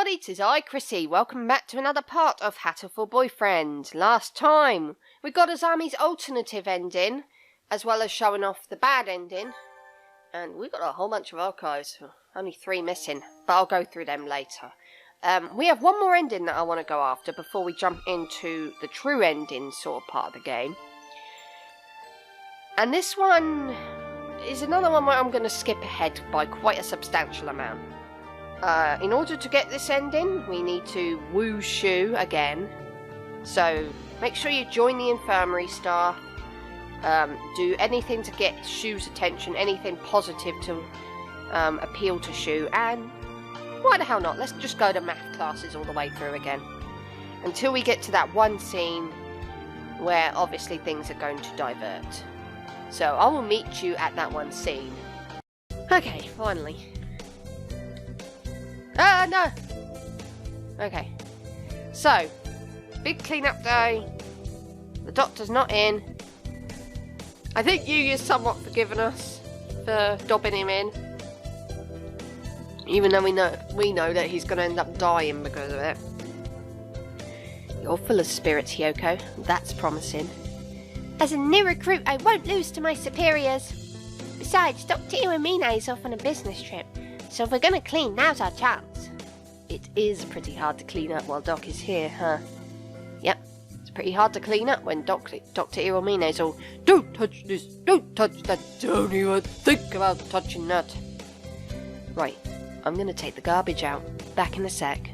everybody, 'tis I, Chrissy. Welcome back to another part of Hatoful Boyfriend. Last time, we got Azami's alternative ending, as well as showing off the bad ending. And we got a whole bunch of archives, only 3 missing, but I'll go through them later. We have one more ending that I want to go after before we jump into the true ending sort of part of the game. And this one is another one where I'm going to skip ahead by quite a substantial amount. In order to get this ending, we need to woo Shu again. So, make sure you join the infirmary staff. Do anything to get Shu's attention, anything positive to appeal to Shu. And why the hell not? Let's just go to math classes all the way through again. Until we get to that one scene where obviously things are going to divert. So, I will meet you at that one scene. Okay, finally. No! Okay. So, big clean-up day. The doctor's not in. I think Yu-Yu's somewhat forgiven us for dobbing him in. Even though we know that he's going to end up dying because of it. You're full of spirits, Hyoko. That's promising. As a new recruit, I won't lose to my superiors. Besides, Dr. Iwamina's off on a business trip, so if we're going to clean, now's our chance. It is pretty hard to clean up while Doc is here, huh? Yep, it's pretty hard to clean up when Dr. Iwamina's all, "Don't touch this, don't touch that, don't even think about touching that." Right, I'm going to take the garbage out. Back in a sec.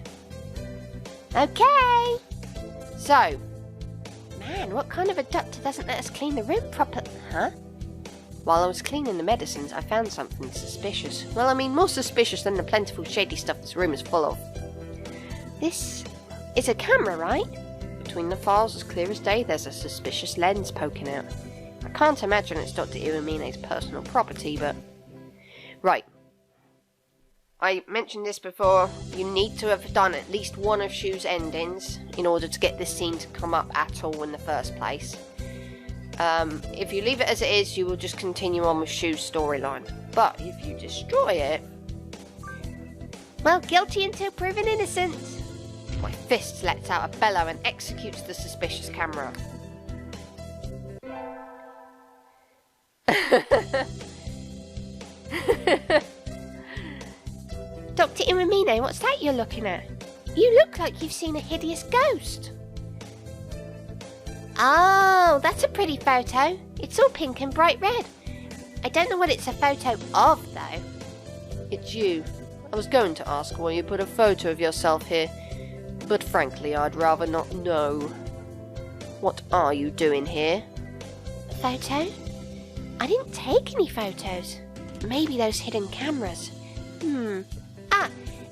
Okay. So, man, what kind of a doctor doesn't let us clean the room properly, huh? While I was cleaning the medicines, I found something suspicious. Well, I mean, more suspicious than the plentiful shady stuff this room is full of. This is a camera, right? Between the files, as clear as day, there's a suspicious lens poking out. I can't imagine it's Dr. Iwamina's personal property, but... Right. I mentioned this before. You need to have done at least one of Shu's endings in order to get this scene to come up at all in the first place. If you leave it as it is, you will just continue on with Shu's storyline. But if you destroy it... well, guilty until proven innocent. My fist lets out a bellow and executes the suspicious camera. Dr. Iwamine, what's that you're looking at? You look like you've seen a hideous ghost. Oh, that's a pretty photo. It's all pink and bright red. I don't know what it's a photo of, though. It's you. I was going to ask why you put a photo of yourself here, but frankly, I'd rather not know. What are you doing here? A photo? I didn't take any photos. Maybe those hidden cameras.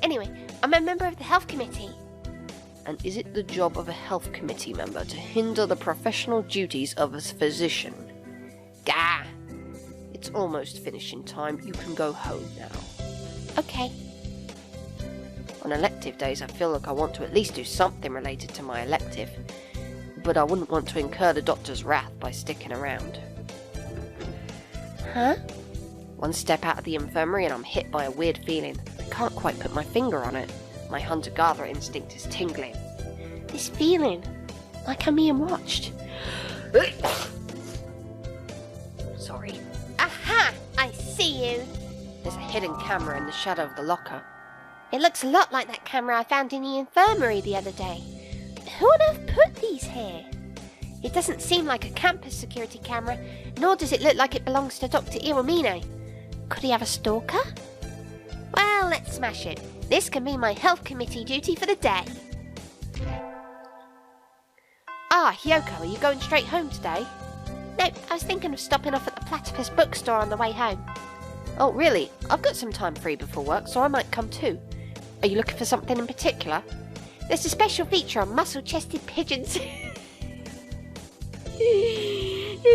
Anyway, I'm a member of the health committee. And is it the job of a health committee member to hinder the professional duties of a physician? Gah! It's almost finishing time. You can go home now. Okay. On elective days, I feel like I want to at least do something related to my elective. But I wouldn't want to incur the doctor's wrath by sticking around. Huh? One step out of the infirmary and I'm hit by a weird feeling. I can't quite put my finger on it. My hunter-gatherer instinct is tingling. This feeling, like I'm being watched. Sorry. Aha! I see you. There's a hidden camera in the shadow of the locker. It looks a lot like that camera I found in the infirmary the other day. Who on earth put these here? It doesn't seem like a campus security camera, nor does it look like it belongs to Dr. Iwamine. Could he have a stalker? Well, let's smash it. This can be my health committee duty for the day. Ah, Hyoko, are you going straight home today? No, I was thinking of stopping off at the Platypus bookstore on the way home. Oh, really? I've got some time free before work, so I might come too. Are you looking for something in particular? There's a special feature on muscle-chested pigeons in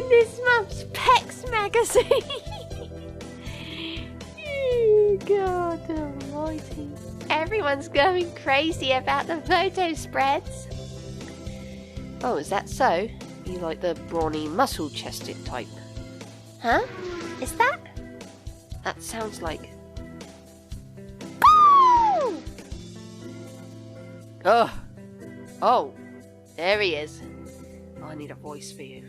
this month's Pecs magazine. God almighty. Everyone's going crazy about the photo spreads. Oh, is that so? You like the brawny, muscle-chested type? Huh? Is that? That sounds like... Boo! Oh, there he is. I need a voice for you.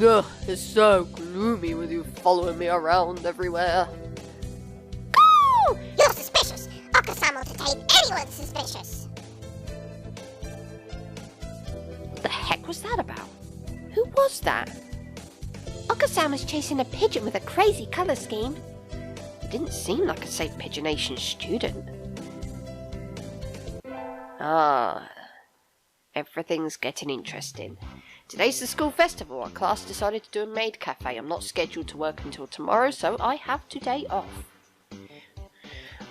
Ugh, it's so gloomy with you following me around everywhere. Ooh, you're suspicious. Akasama will detain anyone suspicious. What the heck was that about? Who was that? Akasama's chasing a pigeon with a crazy colour scheme. It didn't seem like a safe pigeonation student. Ah, everything's getting interesting. Today's the school festival. Our class decided to do a maid cafe. I'm not scheduled to work until tomorrow, so I have today off.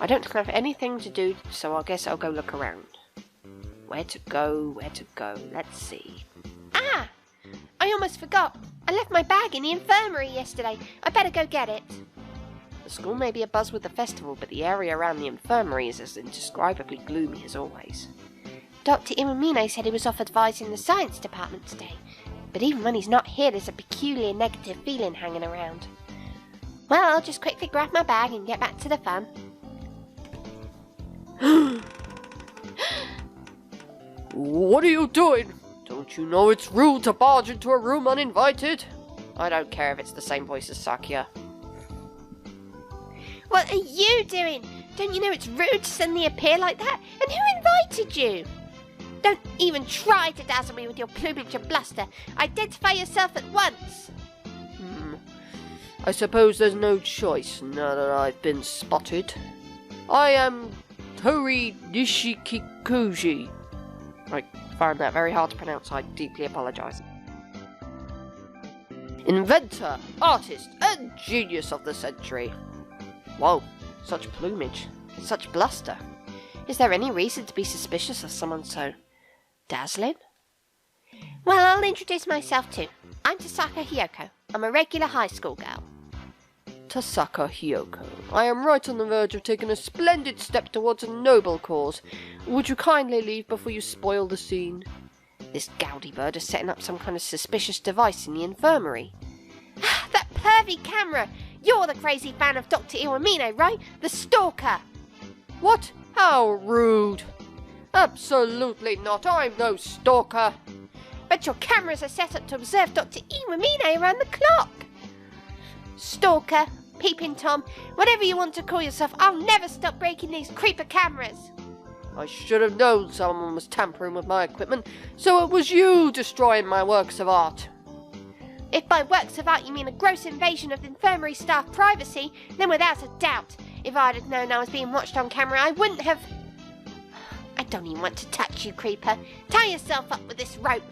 I don't have anything to do, so I guess I'll go look around. Where to go? Let's see. Ah! I almost forgot. I left my bag in the infirmary yesterday. I better go get it. The school may be abuzz with the festival, but the area around the infirmary is as indescribably gloomy as always. Dr. Iwamine said he was off advising the science department today, but even when he's not here, there's a peculiar negative feeling hanging around. Well, I'll just quickly grab my bag and get back to the fun. What are you doing? Don't you know it's rude to barge into a room uninvited? I don't care if it's the same voice as Sakia. What are you doing? Don't you know it's rude to suddenly appear like that? And who invited you? Don't even try to dazzle me with your plumage and bluster. Identify yourself at once. I suppose there's no choice now that I've been spotted. I am Tori Nishikikuji. I found that very hard to pronounce. I deeply apologise. Inventor, artist, and genius of the century. Whoa, such plumage, such bluster. Is there any reason to be suspicious of someone so dazzling? Well, I'll introduce myself too. I'm Tasaka Hiyoko. I'm a regular high school girl. Tasaka Hiyoko, I am right on the verge of taking a splendid step towards a noble cause. Would you kindly leave before you spoil the scene? This goudy bird is setting up some kind of suspicious device in the infirmary. That pervy camera! You're the crazy fan of Dr. Iwamine, right? The stalker! What? How rude! Absolutely not, I'm no stalker! But your cameras are set up to observe Dr. Iwamine around the clock! Stalker, peeping Tom, whatever you want to call yourself, I'll never stop breaking these creeper cameras! I should have known someone was tampering with my equipment, so it was you destroying my works of art. If by works of art you mean a gross invasion of infirmary staff privacy, then without a doubt, if I'd have known I was being watched on camera, I wouldn't have... I don't even want to touch you, creeper. Tie yourself up with this rope.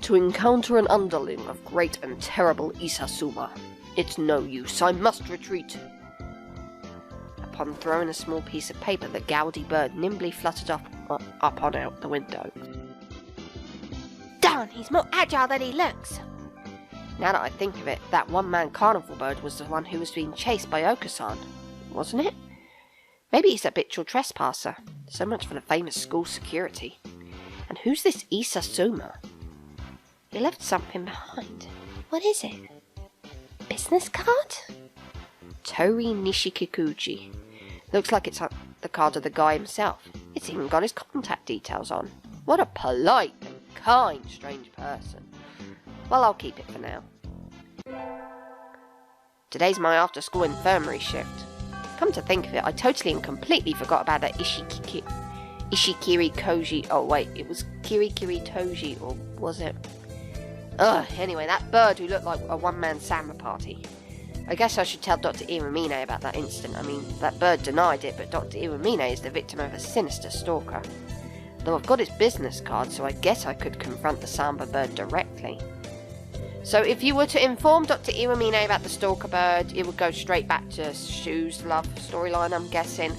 To encounter an underling of great and terrible Isasuma. It's no use, I must retreat. Upon throwing a small piece of paper, the goudy bird nimbly fluttered up on out the window. Darn, he's more agile than he looks. Now that I think of it, that one-man carnival bird was the one who was being chased by Okasan, wasn't it? Maybe he's a habitual trespasser. So much for the famous school security. And who's this Isasuma? He left something behind. What is it? Business card? Tori Nishikikuji. Looks like it's the card of the guy himself. It's even got his contact details on. What a polite and kind strange person. Well, I'll keep it for now. Today's my after-school infirmary shift. Come to think of it, I totally and completely forgot about that Ishikiri Koji. Oh wait, it was Kirikiri Toji, or was it? Anyway, that bird who looked like a one-man Samba party. I guess I should tell Dr. Iwamine about that incident. I mean, that bird denied it, but Dr. Iwamine is the victim of a sinister stalker. Though I've got his business card, so I guess I could confront the Samba bird directly. So if you were to inform Dr. Iwamine about the stalker bird, it would go straight back to Shu's love storyline, I'm guessing.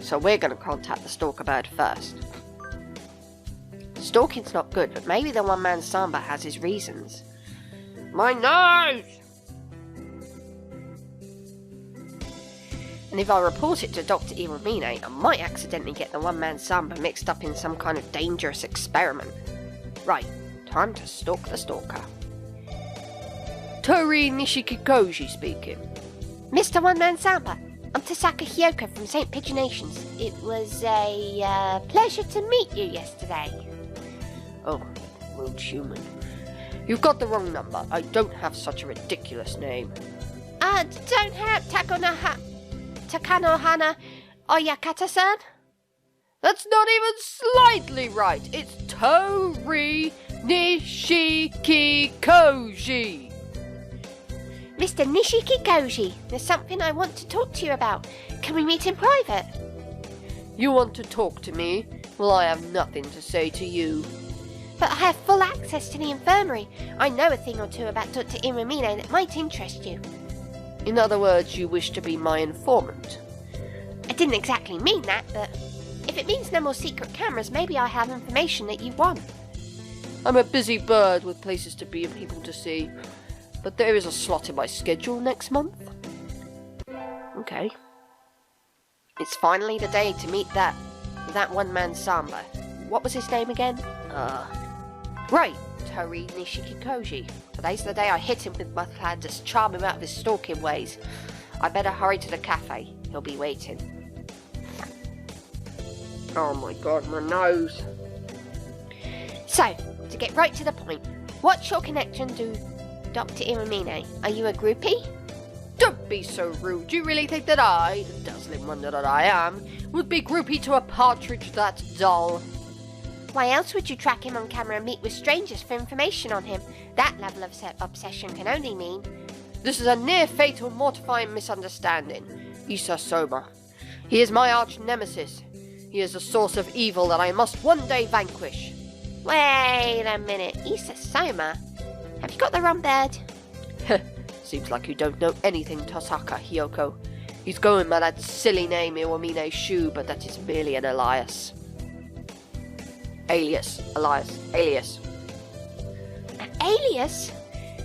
So we're going to contact the stalker bird first. Stalking's not good, but maybe the one-man Samba has his reasons. My nose! And if I report it to Dr. Iwamine, I might accidentally get the one-man Samba mixed up in some kind of dangerous experiment. Right, time to stalk the stalker. Tori Nishikikoji speaking. Mr. One-Man Samba, I'm Tasaka Hyoko from St. Pigeonations. It was a pleasure to meet you yesterday. Oh, rude human. You've got the wrong number. I don't have such a ridiculous name. Don't have Takanohana Oyakata-san? That's not even slightly right. It's Tori Nishikikoji. Mr. Nishikikoji, there's something I want to talk to you about. Can we meet in private? You want to talk to me? Well, I have nothing to say to you. But I have full access to the infirmary. I know a thing or two about Dr. Iwamine that might interest you. In other words, you wish to be my informant. I didn't exactly mean that, but if it means no more secret cameras, maybe I have information that you want. I'm a busy bird with places to be and people to see, but there is a slot in my schedule next month. Okay. It's finally the day to meet that one-man Samba. What was his name again? Right, Tori Nishikikoji. Today's the day I hit him with my plan to charm him out of his stalking ways. I better hurry to the cafe. He'll be waiting. Oh my god, my nose. So, to get right to the point, what's your connection to Dr. Iwamine? Are you a groupie? Don't be so rude. Do you really think that I, the dazzling wonder that I am, would be groupie to a partridge that dull? Why else would you track him on camera and meet with strangers for information on him? That level of obsession can only mean... This is a near-fatal, mortifying misunderstanding. Issa Soma. He is my arch-nemesis. He is a source of evil that I must one day vanquish. Wait a minute. Issa Soma? Have you got the wrong bird? Seems like you don't know anything, Tasaka Hyoko. He's going by that silly name Iwamine Shu, but that is merely an alias. Alias. An alias?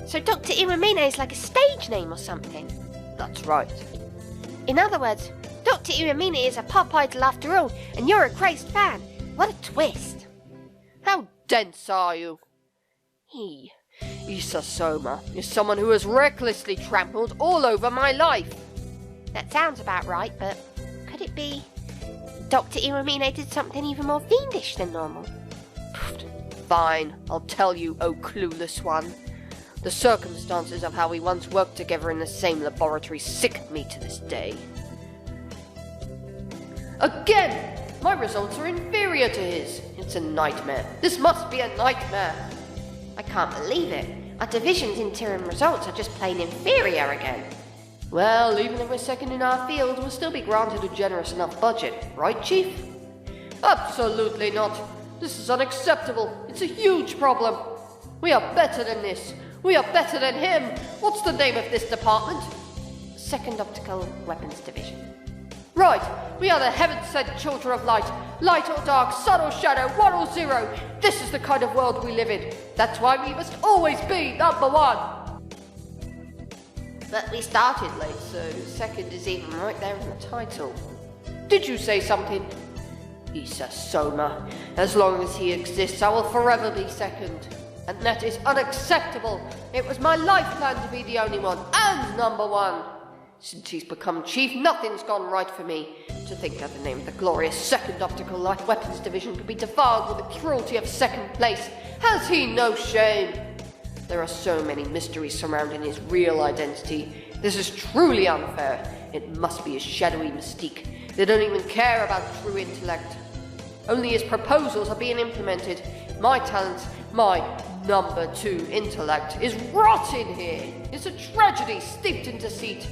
So Dr. Iwamine is like a stage name or something? That's right. In other words, Dr. Iwamine is a pop idol after all, and you're a crazed fan. What a twist. How dense are you? He, Issa Soma, is someone who has recklessly trampled all over my life. That sounds about right, but could it be Dr. Iwamine did something even more fiendish than normal? Fine, I'll tell you, oh clueless one. The circumstances of how we once worked together in the same laboratory sicken me to this day. Again! My results are inferior to his. It's a nightmare. This must be a nightmare. I can't believe it. Our division's interim results are just plain inferior again. Well, even if we're second in our field, we'll still be granted a generous enough budget, right, Chief? Absolutely not. This is unacceptable. It's a huge problem. We are better than this. We are better than him. What's the name of this department? Second Optical Weapons Division. Right, we are the heaven-sent children of light. Light or dark, sun or shadow, 1 or 0. This is the kind of world we live in. That's why we must always be number 1. But we started late, so second is even right there in the title. Did you say something? Issa Soma. As long as he exists, I will forever be second. And that is unacceptable. It was my life plan to be the only one, and number 1. Since he's become chief, nothing's gone right for me. To think that the name of the glorious Second Optical Light Weapons Division could be defiled with the cruelty of second place. Has he no shame? There are so many mysteries surrounding his real identity. This is truly unfair. It must be his shadowy mystique. They don't even care about true intellect. Only his proposals are being implemented. My talent, my number 2 intellect, is rotting here. It's a tragedy steeped in deceit.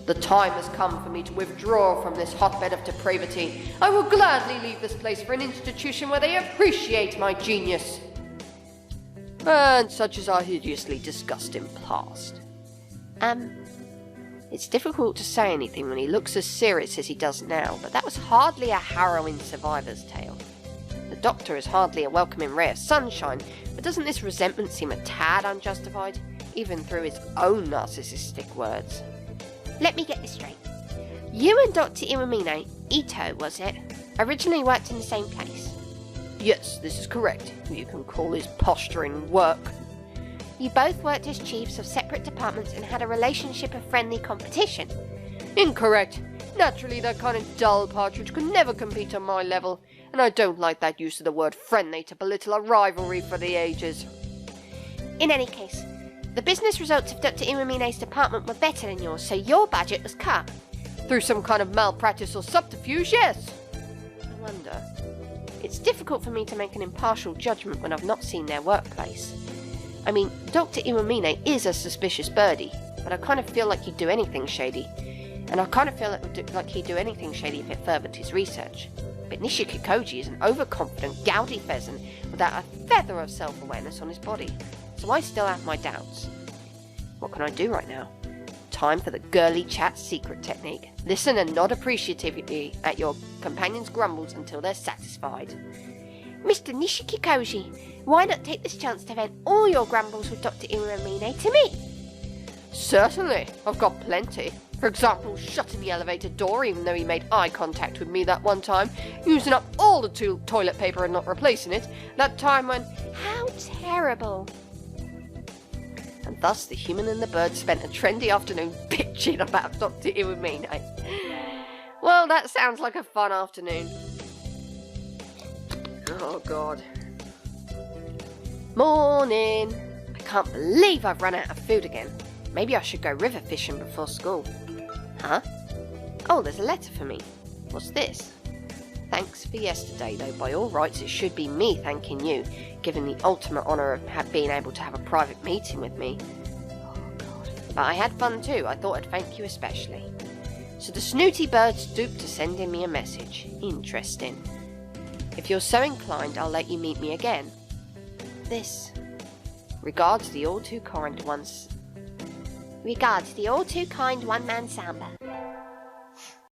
The time has come for me to withdraw from this hotbed of depravity. I will gladly leave this place for an institution where they appreciate my genius. And such is our hideously disgusting past. It's difficult to say anything when he looks as serious as he does now, but that was hardly a harrowing survivor's tale. The Doctor is hardly a welcoming ray of sunshine, but doesn't this resentment seem a tad unjustified, even through his own narcissistic words? Let me get this straight. You and Dr. Iwamine, Ito was it, originally worked in the same place? Yes, this is correct. You can call his posturing work. You both worked as chiefs of separate departments and had a relationship of friendly competition. Incorrect. Naturally, that kind of dull partridge could never compete on my level, and I don't like that use of the word friendly to belittle a rivalry for the ages. In any case, the business results of Dr. Iwamine's department were better than yours, so your budget was cut. Through some kind of malpractice or subterfuge, yes. I wonder. It's difficult for me to make an impartial judgment when I've not seen their workplace. I mean, Dr. Iwamine is a suspicious birdie, but I kind of feel like he'd do anything shady. And I kind of feel like he'd do anything shady if it furthered his research. But Nishikikoji is an overconfident, gouty pheasant without a feather of self-awareness on his body. So I still have my doubts. What can I do right now? Time for the girly chat secret technique. Listen and nod appreciatively at your companion's grumbles until they're satisfied. Mr. Nishikikoji, why not take this chance to vent all your grumbles with Dr. Iwamine to me? Certainly, I've got plenty. For example, shutting the elevator door even though he made eye contact with me that one time, using up all the toilet paper and not replacing it, that time when... How terrible. And thus the human and the bird spent a trendy afternoon bitching about Dr. Iwamine. Well, that sounds like a fun afternoon. Oh, God. Morning. I can't believe I've run out of food again. Maybe I should go river fishing before school. Huh? Oh, there's a letter for me. What's this? Thanks for yesterday, though by all rights it should be me thanking you, given the ultimate honour of being able to have a private meeting with me. Oh, God. But I had fun too. I thought I'd thank you especially. So the snooty bird stooped to send in me a message. Interesting. If you're so inclined, I'll let you meet me again. This. Regards the all-too-kind one-man Samba.